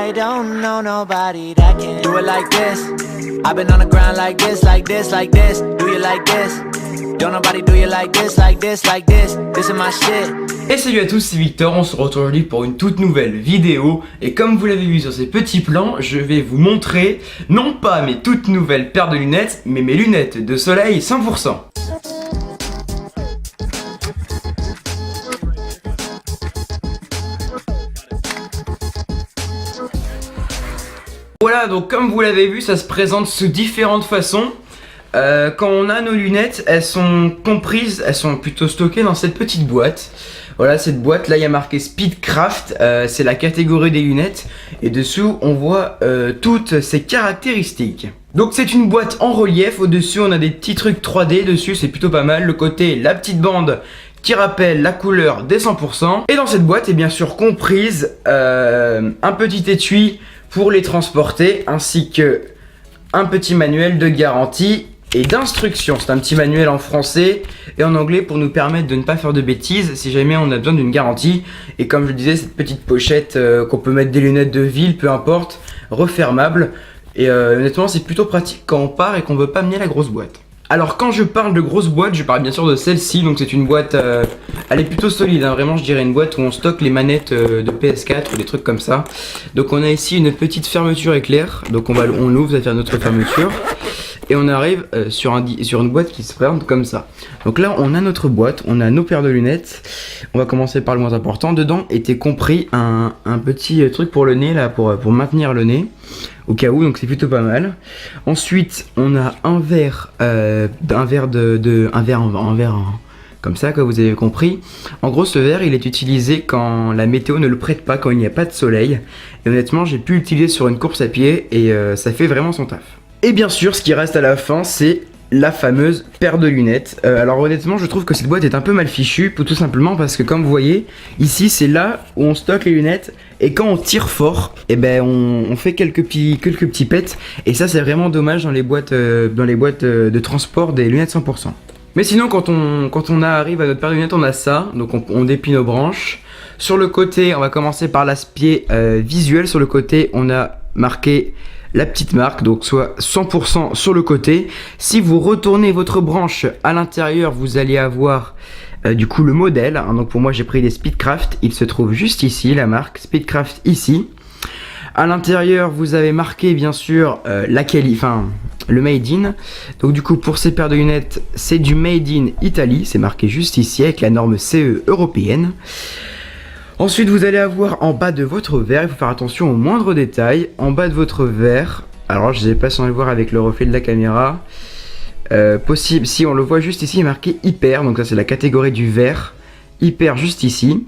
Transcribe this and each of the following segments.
I don't know nobody that can do it like this. I've been on the ground like this, like this, like this. Do you like this? Don't nobody do you like this, like this, like this. This is my shit. Et salut à tous, c'est Victor, on se retrouve aujourd'hui pour une toute nouvelle vidéo. Et comme vous l'avez vu sur ces petits plans, je vais vous montrer, non pas mes toutes nouvelles paires de lunettes, mais mes lunettes de soleil 100%. Voilà, donc comme vous l'avez vu, ça se présente sous différentes façons. Quand on a nos lunettes, elles sont comprises, elles sont plutôt stockées dans cette petite boîte. Voilà, cette boîte là, il y a marqué Speedcraft, c'est la catégorie des lunettes. Et dessous, on voit toutes ses caractéristiques. Donc c'est une boîte en relief, au-dessus on a des petits trucs 3D dessus, c'est plutôt pas mal. Le côté, la petite bande qui rappelle la couleur des 100%. Et dans cette boîte est bien sûr comprise un petit étui pour les transporter, ainsi que un petit manuel de garantie et d'instruction. C'est un petit manuel en français et en anglais pour nous permettre de ne pas faire de bêtises si jamais on a besoin d'une garantie. Et comme je le disais, cette petite pochette qu'on peut mettre des lunettes de ville, peu importe, refermable. Et honnêtement, c'est plutôt pratique quand on part et qu'on veut pas amener la grosse boîte. Alors quand je parle de grosse boîte, je parle bien sûr de celle-ci. Donc c'est une boîte, elle est plutôt solide, hein. Vraiment je dirais une boîte où on stocke les manettes de PS4 ou des trucs comme ça. Donc on a ici une petite fermeture éclair. Donc on l'ouvre, ça va faire notre fermeture. Et on arrive sur une boîte qui se présente comme ça. Donc là on a notre boîte, on a nos paires de lunettes. On va commencer par le moins important. Dedans était compris un petit truc pour le nez là, pour maintenir le nez au cas où, donc c'est plutôt pas mal. Ensuite on a un verre comme ça, comme vous avez compris. En gros ce verre il est utilisé quand la météo ne le prête pas, quand il n'y a pas de soleil. Et honnêtement j'ai pu l'utiliser sur une course à pied et ça fait vraiment son taf. Et bien sûr ce qui reste à la fin c'est la fameuse paire de lunettes. Alors honnêtement je trouve que cette boîte est un peu mal fichue, tout simplement parce que comme vous voyez ici c'est là où on stocke les lunettes. Et quand on tire fort, et ben on fait quelques petits pets. Et ça c'est vraiment dommage dans les boîtes de transport des lunettes 100%. Mais sinon quand on arrive à notre paire de lunettes on a ça. Donc on déplie nos branches. Sur le côté on va commencer par l'aspect visuel. Sur le côté on a marqué la petite marque, donc soit 100% sur le côté. Si vous retournez votre branche à l'intérieur, vous allez avoir du coup le modèle, hein. Donc pour moi j'ai pris des Speedcraft, il se trouve juste ici, la marque Speedcraft ici. À l'intérieur vous avez marqué bien sûr le Made in. Donc du coup pour ces paires de lunettes c'est du Made in Italie, c'est marqué juste ici avec la norme CE européenne. Ensuite vous allez avoir en bas de votre verre, il faut faire attention aux moindres détails. En bas de votre verre, alors je ne sais pas si on va le voir avec le reflet de la caméra, possible, si on le voit juste ici, il est marqué hyper, donc ça c'est la catégorie du verre, hyper juste ici.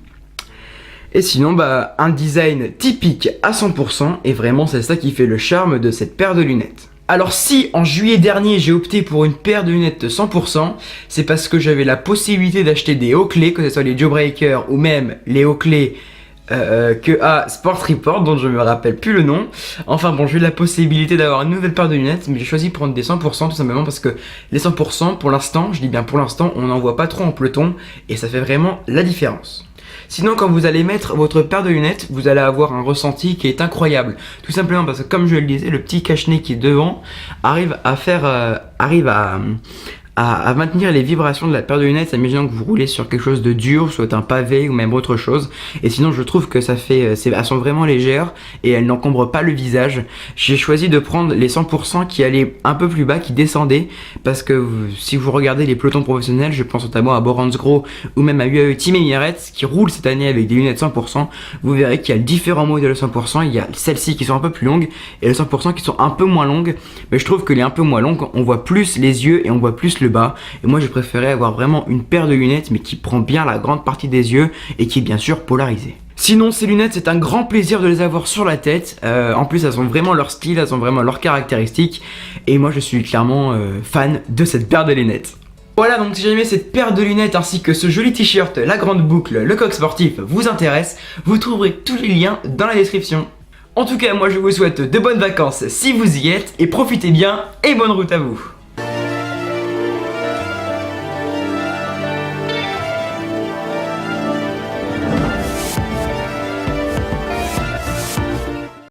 Et sinon bah un design typique à 100% et vraiment c'est ça qui fait le charme de cette paire de lunettes. Alors si en juillet dernier j'ai opté pour une paire de lunettes de 100%, c'est parce que j'avais la possibilité d'acheter des Oakley, que ce soit les Jawbreaker ou même les Oakley que à Sport Report, dont je me rappelle plus le nom. Enfin bon, j'ai eu la possibilité d'avoir une nouvelle paire de lunettes, mais j'ai choisi de prendre des 100% tout simplement parce que les 100% pour l'instant, je dis bien pour l'instant, on n'en voit pas trop en peloton et ça fait vraiment la différence. Sinon quand vous allez mettre votre paire de lunettes, vous allez avoir un ressenti qui est incroyable. Tout simplement parce que comme je le disais, le petit cache-nez qui est devant arrive à maintenir les vibrations de la paire de lunettes. Imaginons que vous roulez sur quelque chose de dur, soit un pavé ou même autre chose. Et sinon je trouve que elles sont vraiment légères et elles n'encombrent pas le visage. J'ai choisi de prendre les 100% qui allaient un peu plus bas, qui descendaient. Parce que si vous regardez les pelotons professionnels, je pense notamment à Borans Gros ou même à UAE Team Emirates qui roulent cette année avec des lunettes 100%. Vous verrez qu'il y a différents modèles de 100%. Il y a celles-ci qui sont un peu plus longues et les 100% qui sont un peu moins longues. Mais je trouve que les un peu moins longues, on voit plus les yeux et on voit plus le bas. Et moi j'ai préféré avoir vraiment une paire de lunettes mais qui prend bien la grande partie des yeux et qui est bien sûr polarisée. Sinon ces lunettes c'est un grand plaisir de les avoir sur la tête. En plus elles ont vraiment leur style, elles ont vraiment leurs caractéristiques. Et moi je suis clairement fan de cette paire de lunettes. Voilà, donc si jamais cette paire de lunettes ainsi que ce joli t-shirt, la grande boucle, le coq sportif vous intéresse, vous trouverez tous les liens dans la description. En tout cas moi je vous souhaite de bonnes vacances si vous y êtes et profitez bien et bonne route à vous.